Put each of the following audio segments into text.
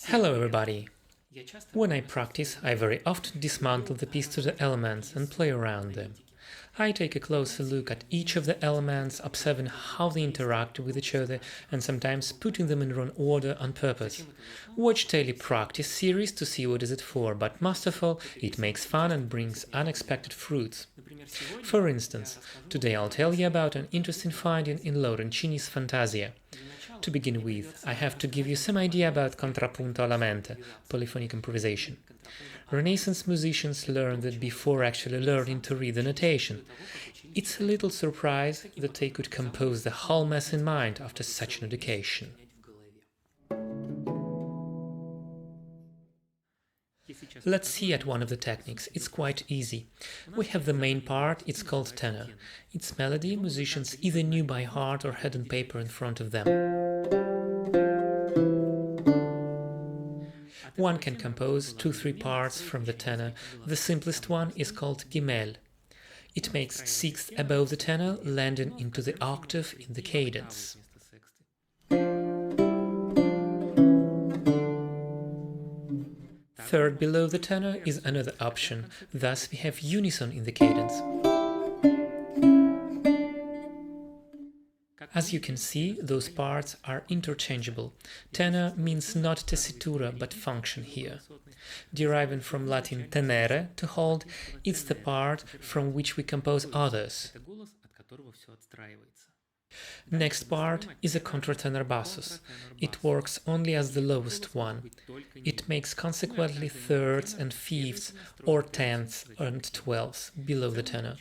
Hello everybody! When I practice, I very often dismantle the piece to the elements and play around them. I take a closer look at each of the elements, observing how they interact with each other and sometimes putting them in wrong order on purpose. Watch daily practice series to see what is it for, but most of all, it makes fun and brings unexpected fruits. For instance, today I'll tell you about an interesting finding in Laurencini's Fantasia. To begin with, I have to give you some idea about contrappunto alla mente, polyphonic improvisation. Renaissance musicians learned that before actually learning to read the notation. It's a little surprise that they could compose the whole mess in mind after such an education. Let's see at one of the techniques. It's quite easy. We have the main part, it's called tenor. Its melody musicians either knew by heart or had on paper in front of them. One can compose 2-3 parts from the tenor. The simplest one is called gimel. It makes sixth above the tenor, landing into the octave in the cadence. Third below the tenor is another option, thus we have unison in the cadence. As you can see, those parts are interchangeable. Tenor means not tessitura but function here. Deriving from Latin tenere, to hold, it's the part from which we compose others. Next part is a contratenor bassus. It works only as the lowest one. It makes consequently thirds and fifths, or tenths and twelfths below the tenor.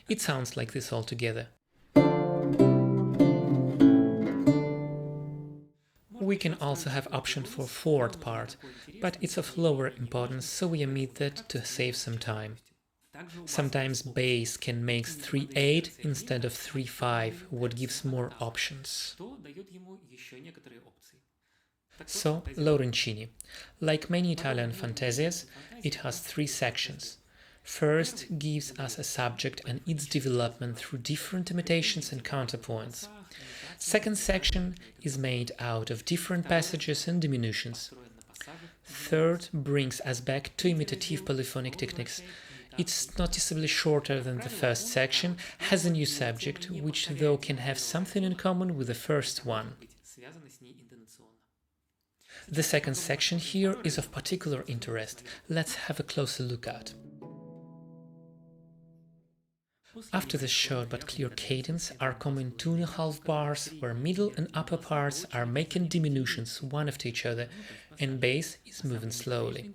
It sounds like this altogether. We can also have option for fourth part, but it's of lower importance, so we omit that to save some time. Sometimes bass can make 3/8 instead of 3/5, what gives more options. So, Laurencini. Like many Italian fantasias, it has 3 sections. First gives us a subject and its development through different imitations and counterpoints. Second section is made out of different passages and diminutions. Third brings us back to imitative polyphonic techniques. It's noticeably shorter than the first section, has a new subject, which though can have something in common with the first one. The second section here is of particular interest. Let's have a closer look at. After the short but clear cadence are coming 2.5 bars where middle and upper parts are making diminutions one after each other, and bass is moving slowly.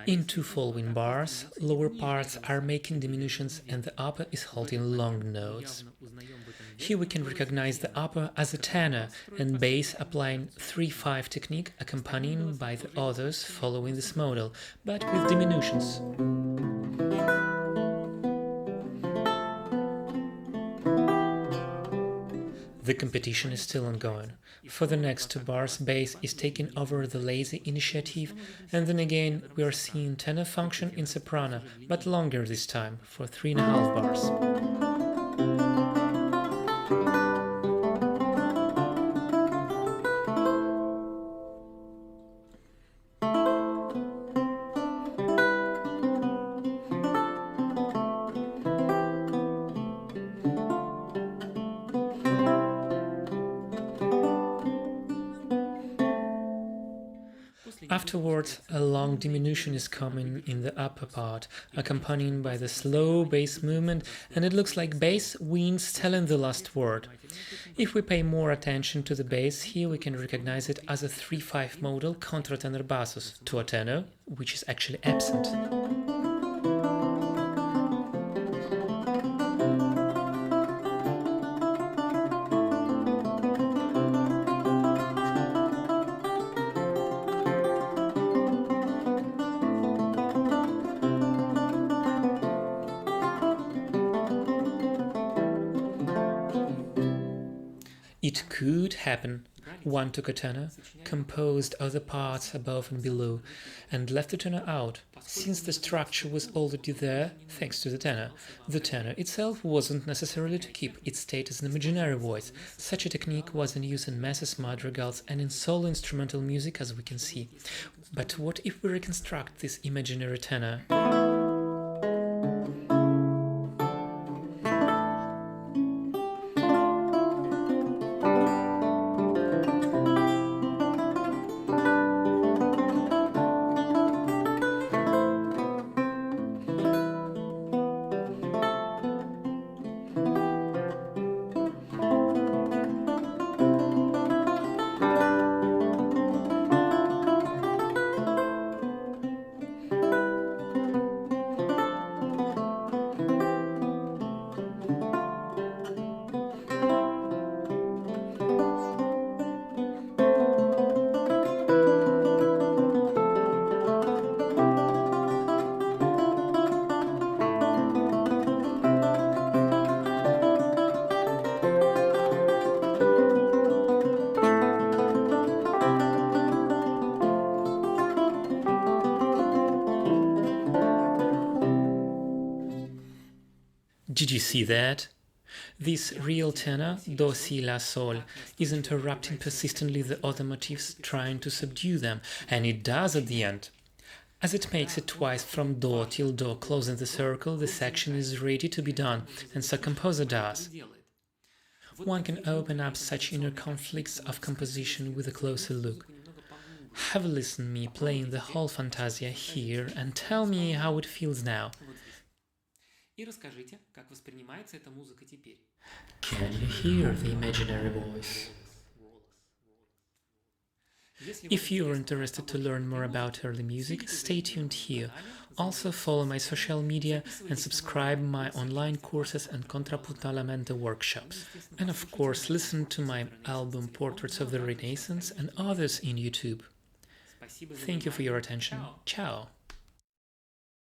In 2 following bars, lower parts are making diminutions and the upper is holding long notes. Here we can recognize the upper as a tenor and bass applying 3/5 technique accompanying by the others following this model, but with diminutions. The competition is still ongoing. For the next 2 bars, bass is taking over the lazy initiative, and then again we are seeing tenor function in soprano, but longer this time, for 3.5 bars. Afterwards, a long diminution is coming in the upper part, accompanied by the slow bass movement, and it looks like bass wins telling the last word. If we pay more attention to the bass, here we can recognize it as a 3/5 modal contratenor bassus to a tenor, which is actually absent. It could happen One took a tenor, composed other parts above and below, and left the tenor out. Since the structure was already there, thanks to the tenor itself wasn't necessarily to keep its state as an imaginary voice. Such a technique was in use in masses, madrigals, and in solo instrumental music, as we can see. But what if we reconstruct this imaginary tenor? Did you see that? This real tenor, do, si, la, sol, is interrupting persistently the other motifs, trying to subdue them, and it does at the end. As it makes it twice from do till do, closing the circle, the section is ready to be done, and so composer does. One can open up such inner conflicts of composition with a closer look. Have a listen me playing the whole Fantasia here and tell me how it feels now. Can you hear the imaginary voice? If you are interested to learn more about early music, stay tuned here. Also follow my social media and subscribe my online courses and contrapunto workshops. And of course, listen to my album Portraits of the Renaissance and others in YouTube. Thank you for your attention. Ciao!